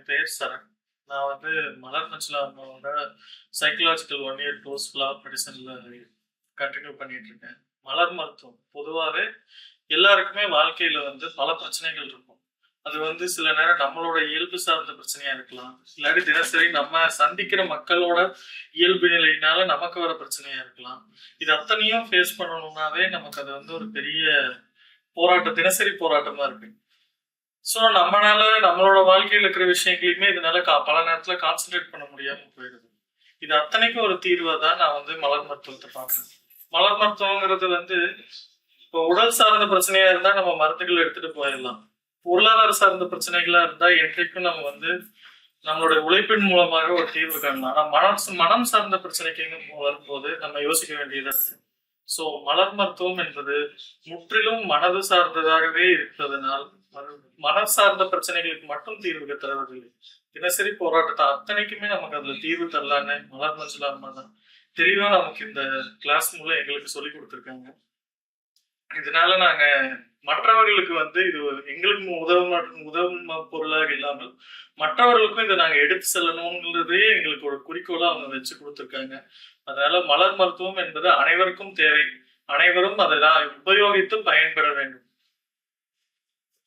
என் பெயர் சரண். நான் வந்து மலர் மஞ்சுளா அம்மாவோட psychological 1 year course law of மெடிசன்ல கன்டின்யூ பண்ணிட்டு இருக்கேன். மலர் மருத்துவம் பொதுவாவே எல்லாருக்குமே வாழ்க்கையில வந்து பல பிரச்சனைகள் இருக்கும். அது வந்து சில நேரம் நம்மளோட இயல்பு சார்ந்த பிரச்சனையா இருக்கலாம். இல்லாட்டி தினசரி நம்ம சந்திக்கிற மக்களோட இயல்பு நிலையினால நமக்கு வர பிரச்சனையா இருக்கலாம். இது அத்தனையும் ஃபேஸ் பண்ணணும்னாவே நமக்கு அது வந்து ஒரு பெரிய போராட்டம், தினசரி போராட்டமா இருக்கு. ஸோ நம்மளால நம்மளோட வாழ்க்கையில இருக்கிற விஷயங்களையுமே இதனால பல நேரத்துல கான்சென்ட்ரேட் பண்ண முடியாம போயிடுது. இது அத்தனைக்கும் ஒரு தீர்வா தான் நான் வந்து மலர் மருத்துவத்தை பார்க்குறேன். மலர் மருத்துவங்கிறது வந்து இப்போ உடல் சார்ந்த பிரச்சனையா இருந்தா நம்ம மருந்துகள் எடுத்துட்டு போயிடலாம். பொருளாதார சார்ந்த பிரச்சனைகளா இருந்தா என்றைக்கும் நம்ம வந்து நம்மளுடைய உழைப்பின் மூலமாக ஒரு தீர்வு காணலாம். ஆனா மனம் சார்ந்த பிரச்சனைக்கு வரும்போது நம்ம யோசிக்க வேண்டியதா இருக்கு. ஸோ மலர் மருத்துவம் என்பது முற்றிலும் மனது சார்ந்ததாகவே இருப்பதனால் மன சார்ந்த பிரச்சனைகளுக்கு மட்டும் தீர்வு தரவில்லை. தினசரி போராட்டத்தை அத்தனைக்குமே நமக்கு அதுல தீர்வு தரலான்னு மலர் மஞ்சுளா அம்மா தான் தெளிவா நமக்கு இந்த கிளாஸ் மூலம் எங்களுக்கு சொல்லி கொடுத்துருக்காங்க. இதனால நாங்க மற்றவர்களுக்கு வந்து இது எங்களுக்கு உதவும் பொருளாக இல்லாமல் மற்றவர்களுக்கும் இதை நாங்க எடுத்து செல்லணுங்கிறதே எங்களுக்கு ஒரு குறிக்கோளா அவங்க வச்சு கொடுத்துருக்காங்க. அதனால மலர் மருத்துவம் என்பது அனைவருக்கும் தேவை. அனைவரும் அதை உபயோகித்து பயன்பெற வேண்டும்.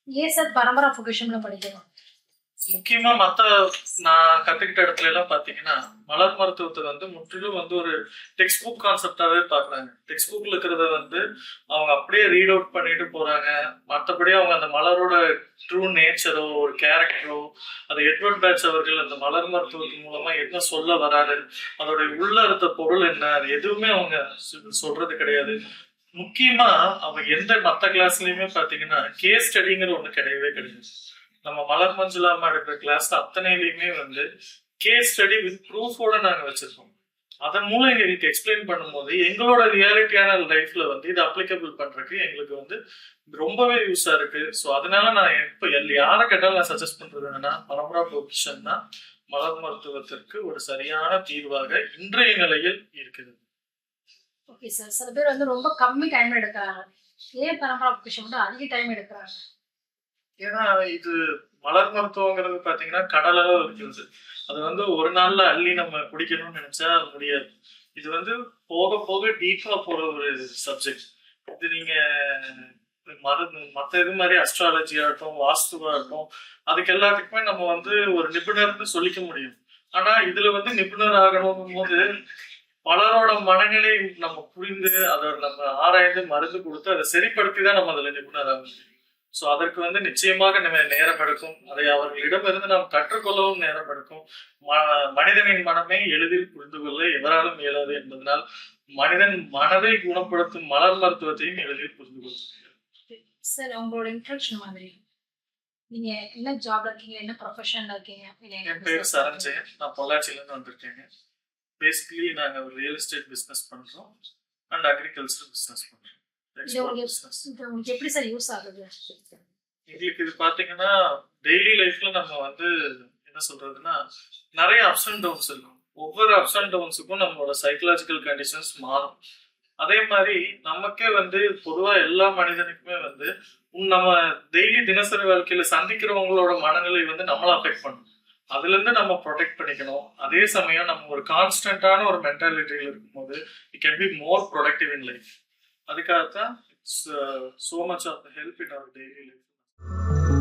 ஏன் சார் பரம்பரா பொக்கிஷம்ல படிக்கிறோம்? முக்கியமா நான் கத்துக்கிட்ட இடத்துல எல்லாம் பாத்தீங்கன்னா மலர் மருத்துவத்தை வந்து முற்றிலும் வந்து ஒரு டெக்ஸ்ட் புக் கான்செப்டாவே பாக்குறாங்க. டெக்ஸ்ட் புக்ல இருக்கிறத வந்து அவங்க அப்படியே ரீட் அவுட் பண்ணிட்டு போறாங்க. மற்றபடி அவங்க அந்த மலரோட ட்ரூ நேச்சரோ ஒரு கேரக்டரோ அது எட்வர்ட் பேட்ச் அவர்கள் அந்த மலர் மருத்துவத்தின் மூலமா என்ன சொல்ல வராரு, அதோட உள்ள இருந்த பொருள் என்ன, அது எதுவுமே அவங்க சொல்றது கிடையாது. முக்கியமா அவங்க எந்த மத்த கிளாஸ்லயுமே பாத்தீங்கன்னா கேஸ் ஸ்டடிங்கிற ஒண்ணு கிடையவே கிடையாது. நம்ம மலர் மஞ்சுளாமா எடுக்கிற கிளாஸ் அத்தனையிலுமே வந்து கேஸ் ஸ்டடி வித் ப்ரூஃபோட நாங்க வச்சிருக்கோம். அதன் மூலம் எங்களுக்கு எக்ஸ்பிளைன் பண்ணும்போது எங்களோட ரியாலிட்டியான லைஃப்ல வந்து இது அப்ளிகபிள் பண்றதுக்கு எங்களுக்கு வந்து ரொம்பவே யூஸா இருக்கு. ஸோ அதனால நான் இப்ப யாரை கேட்டாலும் நான் சஜஸ்ட் பண்றது என்னன்னா பரம்பரா ப்ரொஃபஷன் தான் மலர் மருத்துவத்திற்கு ஒரு சரியான தீர்வாக இன்றைய நிலையில் இருக்குது. ஓகே சார், சில பேர் வந்து ரொம்ப கம்மி டைம் எடுக்கிறாங்க. ஏன் பரம்பரா ப்ரொஃபஷன் மட்டும் அதிக டைம் எடுக்கிறாங்க? ஏன்னா இது மலர் மருத்துவங்கிறது பாத்தீங்கன்னா கடலளவு இருக்குது. அது வந்து ஒரு நாள்ல அள்ளி நம்ம குடிக்கணும்னு நினைச்சா முடியாது. இது வந்து போக போக டீப்பா போற ஒரு சப்ஜெக்ட். இது நீங்க மத்த இது மாதிரி அஸ்ட்ராலஜி ஆகட்டும், வாஸ்துவா ஆகட்டும், அதுக்கு எல்லாத்துக்குமே நம்ம வந்து ஒரு நிபுணர்னு சொல்லிக்க முடியும். ஆனா இதுல வந்து நிபுணர் ஆகணும் போது பலரோட மனநிலை நம்ம புரிந்து அதை நம்ம ஆராய்ந்து மருந்து கொடுத்து அதை சரிப்படுத்தி தான் நம்ம அதுல நிபுணர் ஆக முடியும். ஸோ அதற்கு வந்து நிச்சயமாக நம்ம நேரம் எடுக்கும். அதை அவர்களிடமிருந்து நாம் கற்றுக்கொள்ளவும் நேரம் எடுக்கும். மனிதனின் மனமே எளிதில் புரிந்து கொள்ள எவராலும் இயலாது என்பதனால் மனிதன் மனதை குணப்படுத்தும் மலர் மருத்துவத்தையும் எளிதில் புரிந்து கொள்ள முடியும். சார், உங்களோட இன்ட்ரோடக்ஷன் மாதிரி நீங்க என்ன ஜாப்ல இருக்கீங்க, என்ன ப்ரொஃபஷன்ல இருக்கீங்க? என் பேர் சரஞ்சயன். நான் பொள்ளாச்சியில இருந்து வந்திருக்கேங்க. பேசிக்கலி நாங்க ஒரு ரியல் எஸ்டேட் பிசினஸ் பண்றோம் அண்ட் அக்ரிகல்ச்சர் பிசினஸ் பண்றோம். எப்படி சார் யூஸ் ஆகுது? எங்களுக்கு இது பாத்தீங்கன்னா டெய்லி லைஃப்ல நம்ம வந்து என்ன சொல்றதுன்னா நிறைய அப்ஸ் அண்ட் டவுன்ஸ் இருக்கும். ஒவ்வொரு அப்ஸ் அண்ட் டவுன்ஸுக்கும் நம்மளோட சைக்கலாஜிக்கல் கண்டிஷன்ஸ் மாறும். அதே மாதிரி நமக்கே வந்து பொதுவா எல்லா மனிதனுக்குமே வந்து நம்ம டெய்லி தினசரி வாழ்க்கையில சந்திக்கிறவங்களோட மனநிலை வந்து நம்மள அஃபெக்ட் பண்ணும். அதுல இருந்து நம்ம ப்ரொடெக்ட் பண்ணிக்கணும். அதே சமயம் நம்ம ஒரு கான்ஸ்டன்டான ஒரு மென்டாலிட்டியில இருக்கும்போது it can be more productive in life. அதுக்காகத்தான் it's so much of the help in our daily life.